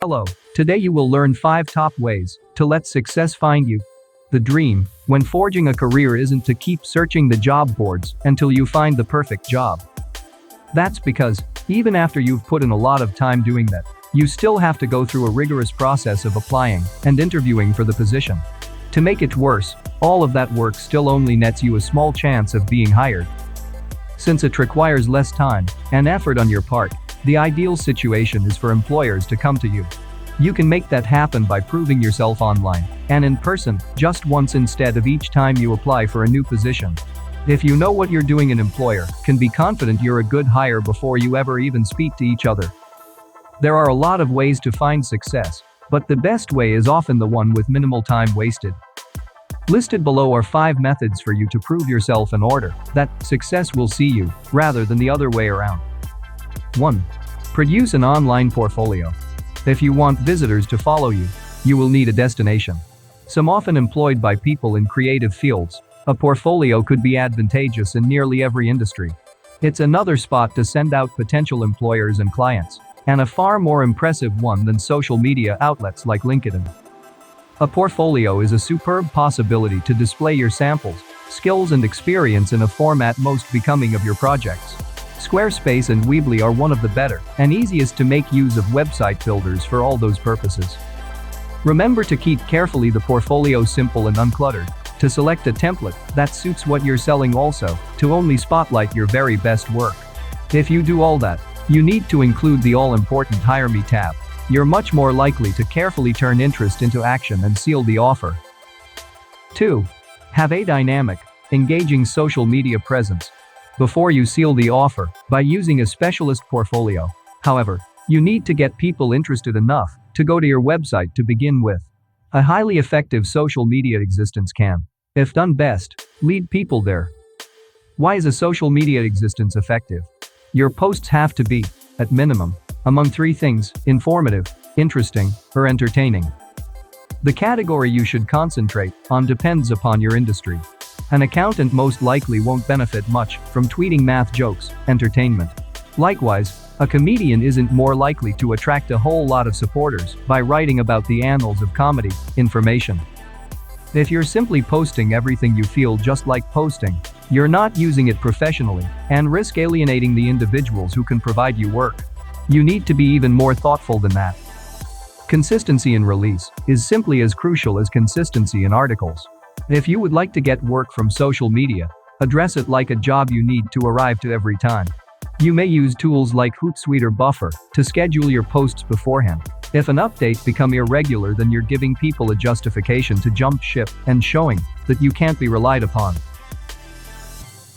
Hello, today you will learn 5 top ways to let success find you. The dream, when forging a career, isn't to keep searching the job boards until you find the perfect job. That's because, even after you've put in a lot of time doing that, you still have to go through a rigorous process of applying and interviewing for the position. To make it worse, all of that work still only nets you a small chance of being hired. Since it requires less time and effort on your part, the ideal situation is for employers to come to you. You can make that happen by proving yourself online and in person just once instead of each time you apply for a new position. If you know what you're doing, an employer can be confident you're a good hire before you ever even speak to each other. There are a lot of ways to find success, but the best way is often the one with minimal time wasted. Listed below are 5 methods for you to prove yourself in order that success will see you, rather than the other way around. 1. Produce an online portfolio. If you want visitors to follow you, you will need a destination. Some often employed by people in creative fields, a portfolio could be advantageous in nearly every industry. It's another spot to send out potential employers and clients, and a far more impressive one than social media outlets like LinkedIn. A portfolio is a superb possibility to display your samples, skills and experience in a format most becoming of your projects. Squarespace and Weebly are one of the better and easiest to make use of website builders for all those purposes. Remember to keep carefully the portfolio simple and uncluttered, to select a template that suits what you're selling, also to only spotlight your very best work. If you do all that, you need to include the all-important Hire Me tab. You're much more likely to carefully turn interest into action and seal the offer. 2. Have a dynamic, engaging social media presence before you seal the offer by using a specialist portfolio. However, you need to get people interested enough to go to your website to begin with. A highly effective social media existence can, if done best, lead people there. Why is a social media existence effective? Your posts have to be, at minimum, among 3 things: informative, interesting, or entertaining. The category you should concentrate on depends upon your industry. An accountant most likely won't benefit much from tweeting math jokes, entertainment. Likewise, a comedian isn't more likely to attract a whole lot of supporters by writing about the annals of comedy, information. If you're simply posting everything you feel just like posting, you're not using it professionally and risk alienating the individuals who can provide you work. You need to be even more thoughtful than that. Consistency in release is simply as crucial as consistency in articles. If you would like to get work from social media, address it like a job you need to arrive to every time. You may use tools like Hootsuite or Buffer to schedule your posts beforehand. If an update becomes irregular, then you're giving people a justification to jump ship and showing that you can't be relied upon.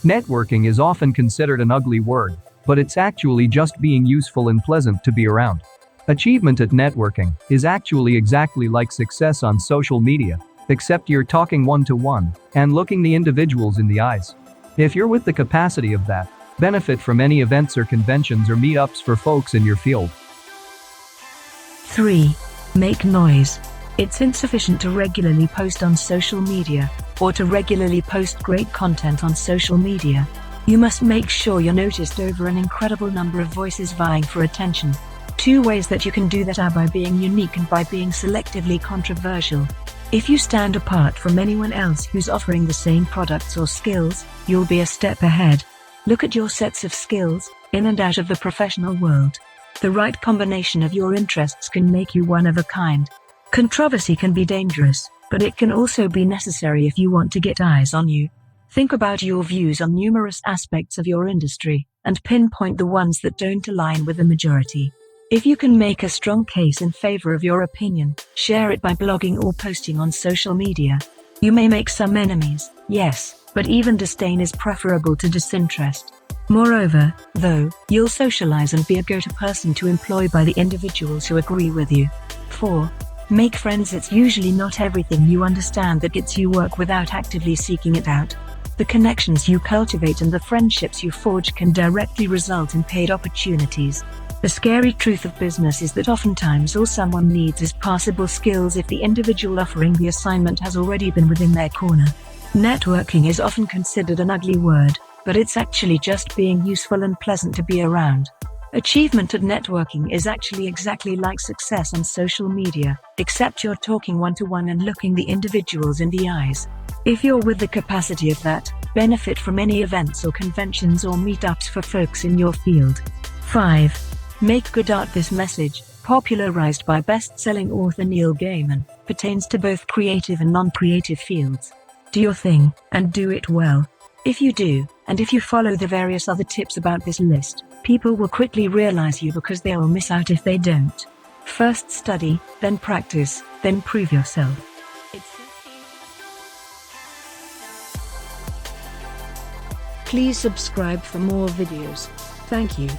Networking is often considered an ugly word, but it's actually just being useful and pleasant to be around. Achievement at networking is actually exactly like success on social media, except you're talking one-to-one and looking the individuals in the eyes. If you're with the capacity of that, benefit from any events or conventions or meetups for folks in your field. 3. Make noise. It's insufficient to regularly post on social media or to regularly post great content on social media. You must make sure you're noticed over an incredible number of voices vying for attention. 2 ways that you can do that are by being unique and by being selectively controversial. If you stand apart from anyone else who's offering the same products or skills, you'll be a step ahead. Look at your sets of skills, in and out of the professional world. The right combination of your interests can make you one of a kind. Controversy can be dangerous, but it can also be necessary if you want to get eyes on you. Think about your views on numerous aspects of your industry, and pinpoint the ones that don't align with the majority. If you can make a strong case in favor of your opinion, share it by blogging or posting on social media. You may make some enemies, yes, but even disdain is preferable to disinterest. Moreover, though, you'll socialize and be a go-to person to employ by the individuals who agree with you. 4. Make friends. It's usually not everything you understand that gets you work without actively seeking it out. The connections you cultivate and the friendships you forge can directly result in paid opportunities. The scary truth of business is that oftentimes all someone needs is passable skills if the individual offering the assignment has already been within their corner. Networking is often considered an ugly word, but it's actually just being useful and pleasant to be around. Achievement at networking is actually exactly like success on social media, except you're talking one-to-one and looking the individuals in the eyes. If you're with the capacity of that, benefit from any events or conventions or meetups for folks in your field. 5. Make good art. This message, popularized by best-selling author Neil Gaiman, pertains to both creative and non-creative fields. Do your thing, and do it well. If you do, and if you follow the various other tips about this list, people will quickly realize you because they will miss out if they don't. First study, then practice, then prove yourself. Please subscribe for more videos. Thank you.